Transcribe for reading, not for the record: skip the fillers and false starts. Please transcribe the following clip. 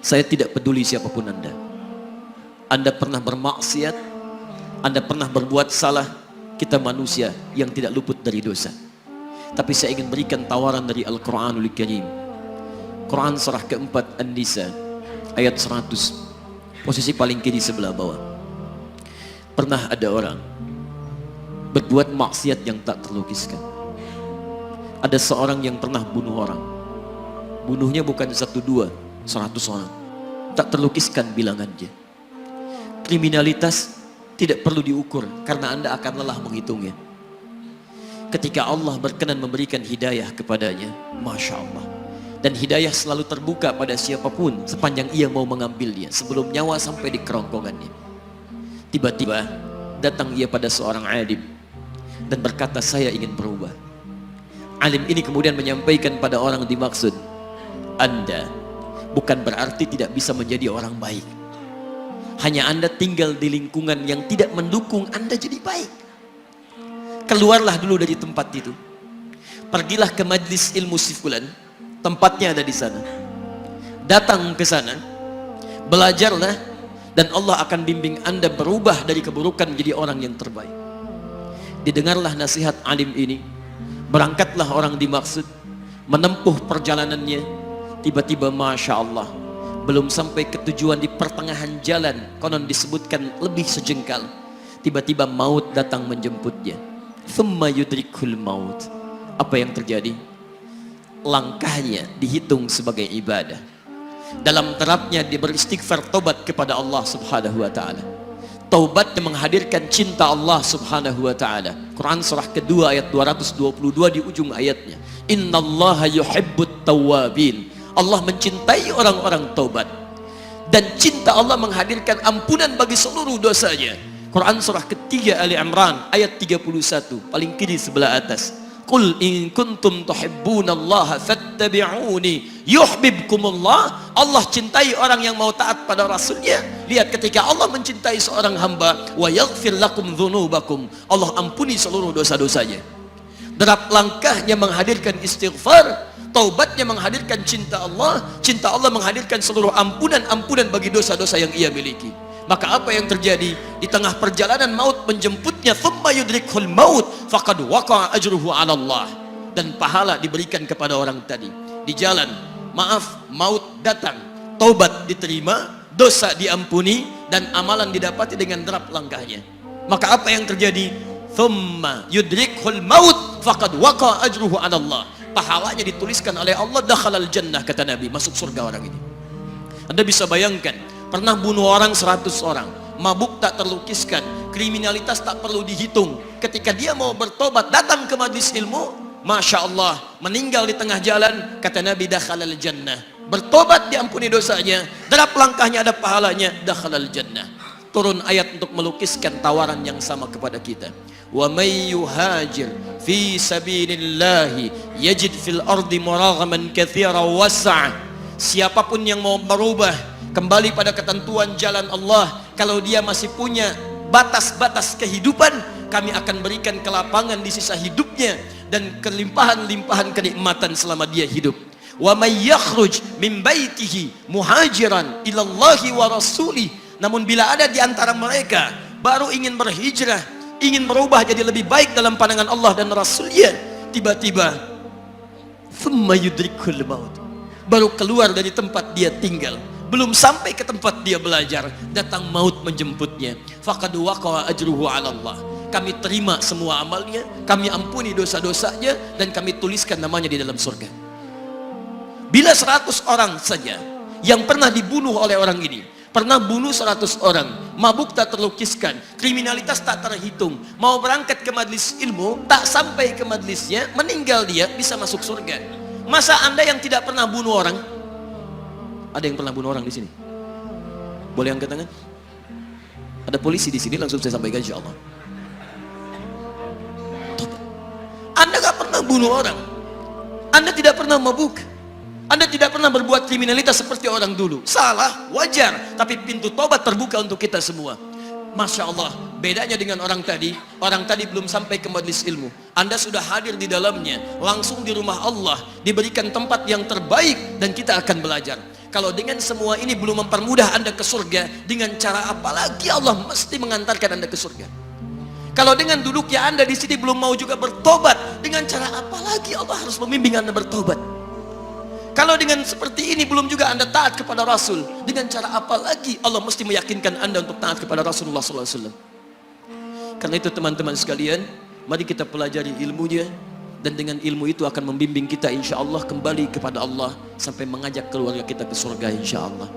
Saya tidak peduli siapapun Anda. Anda pernah bermaksiat, Anda pernah berbuat salah. Kita manusia yang tidak luput dari dosa. Tapi saya ingin berikan tawaran dari Al-Quranul Karim. Quran surah keempat An-Nisa ayat 100, posisi paling kiri sebelah bawah. Pernah ada orang berbuat maksiat yang tak terlukiskan. Ada seorang yang pernah bunuh orang. Bunuhnya bukan 1, 2, 100 orang. Tak terlukiskan bilangannya. Kriminalitas tidak perlu diukur karena Anda akan lelah menghitungnya. Ketika Allah berkenan memberikan hidayah kepadanya, Masya Allah. Dan hidayah selalu terbuka pada siapapun sepanjang ia mau mengambilnya sebelum nyawa sampai di kerongkongannya. Tiba-tiba datang ia pada seorang alim dan berkata, saya ingin berubah. Alim ini kemudian menyampaikan pada orang dimaksud, Anda bukan berarti tidak bisa menjadi orang baik. Hanya Anda tinggal di lingkungan yang tidak mendukung Anda jadi baik. Keluarlah dulu dari tempat itu. Pergilah ke majlis ilmu si fulan, tempatnya ada di sana. Datang ke sana, belajarlah, dan Allah akan bimbing Anda berubah dari keburukan menjadi orang yang terbaik. Didengarlah nasihat alim ini. Berangkatlah orang dimaksud, menempuh perjalanannya. Tiba-tiba Masya Allah, belum sampai ke tujuan, di pertengahan jalan, konon disebutkan lebih sejengkal, tiba-tiba maut datang menjemputnya. Thumma yudrikul maut. Apa yang terjadi? Langkahnya dihitung sebagai ibadah. Dalam terapnya dia beristighfar, tobat kepada Allah subhanahu wa ta'ala. Taubat yang menghadirkan cinta Allah subhanahu wa ta'ala. Quran surah kedua ayat 222 di ujung ayatnya. Innallaha yuhibbut tawwabin. Allah mencintai orang-orang taubat. Dan cinta Allah menghadirkan ampunan bagi seluruh dosanya. Quran surah ketiga Ali Imran ayat 31, paling kiri sebelah atas. Qul in kuntum tuhibbunallaha fattabi'uni yuhibbukumullah. Allah cintai orang yang mau taat pada Rasulnya. Lihat, ketika Allah mencintai seorang hamba, wa yaghfir lakum dzunubakum, Allah ampuni seluruh dosa-dosanya. Derap langkahnya menghadirkan istighfar, taubatnya menghadirkan cinta Allah menghadirkan seluruh ampunan bagi dosa-dosa yang ia miliki. Maka apa yang terjadi? Di tengah perjalanan maut menjemputnya, thumma yudrikhul maut faqad waqa'a ajruhu 'ala Allah. Dan pahala diberikan kepada orang tadi. Di jalan, maaf, maut datang, taubat diterima, dosa diampuni, dan amalan didapati dengan derap langkahnya. Maka apa yang terjadi? Thumma yudrikhul maut faqad waqa'a ajruhu 'ala Allah. Pahalanya dituliskan oleh Allah, dakhalal jannah, kata Nabi, masuk surga orang ini. Anda bisa bayangkan, pernah bunuh orang 100 orang, mabuk tak terlukiskan, kriminalitas tak perlu dihitung. Ketika dia mau bertobat, datang ke majlis ilmu, Masya Allah, meninggal di tengah jalan, kata Nabi, dakhalal jannah. Bertobat diampuni dosanya, derap langkahnya ada pahalanya, dakhalal jannah. Turun ayat untuk melukiskan tawaran yang sama kepada kita. Wa may yuhajir fi sabilillahi yajid fil ardi muraghaman katsiran was'a. Siapapun yang mau berubah kembali pada ketentuan jalan Allah, kalau dia masih punya batas-batas kehidupan, kami akan berikan kelapangan di sisa hidupnya dan kelimpahan-limpahan kenikmatan selama dia hidup. Wa may yakhruj min baitihi muhajiran ilallahi wa rasulih. Namun bila ada di antara mereka baru ingin berhijrah, ingin berubah jadi lebih baik dalam pandangan Allah dan Rasulnya, tiba-tiba thumma yudrikul maut, baru keluar dari tempat dia tinggal, belum sampai ke tempat dia belajar, datang maut menjemputnya, faqad waqa'a ajruhu 'ala Allah. Kami terima semua amalnya, kami ampuni dosa-dosanya, dan kami tuliskan namanya di dalam surga. Bila 100 orang saja yang pernah dibunuh oleh orang ini, pernah bunuh 100 orang, mabuk tak terlukiskan, kriminalitas tak terhitung, mau berangkat ke majlis ilmu, tak sampai ke majlisnya, meninggal dia, bisa masuk surga. Masa Anda yang tidak pernah bunuh orang? Ada yang pernah bunuh orang di sini? Boleh angkat tangan? Ada polisi di sini, langsung saya sampaikan insyaallah. Anda gak pernah bunuh orang, Anda tidak pernah mabuk, Anda tidak pernah berbuat kriminalitas seperti orang dulu. Salah, wajar, tapi pintu tobat terbuka untuk kita semua. Masya Allah, bedanya dengan orang tadi belum sampai ke majlis ilmu, Anda sudah hadir di dalamnya, langsung di rumah Allah, diberikan tempat yang terbaik, dan kita akan belajar. Kalau dengan semua ini belum mempermudah Anda ke surga, dengan cara apa lagi Allah mesti mengantarkan Anda ke surga? Kalau dengan duduknya Anda di sini belum mau juga bertobat, dengan cara apa lagi Allah harus membimbing Anda bertobat? Kalau dengan seperti ini belum juga Anda taat kepada Rasul, dengan cara apa lagi Allah mesti meyakinkan Anda untuk taat kepada Rasulullah SAW? Karena itu teman-teman sekalian, mari kita pelajari ilmunya, dan dengan ilmu itu akan membimbing kita insya Allah kembali kepada Allah sampai mengajak keluarga kita ke surga insya Allah.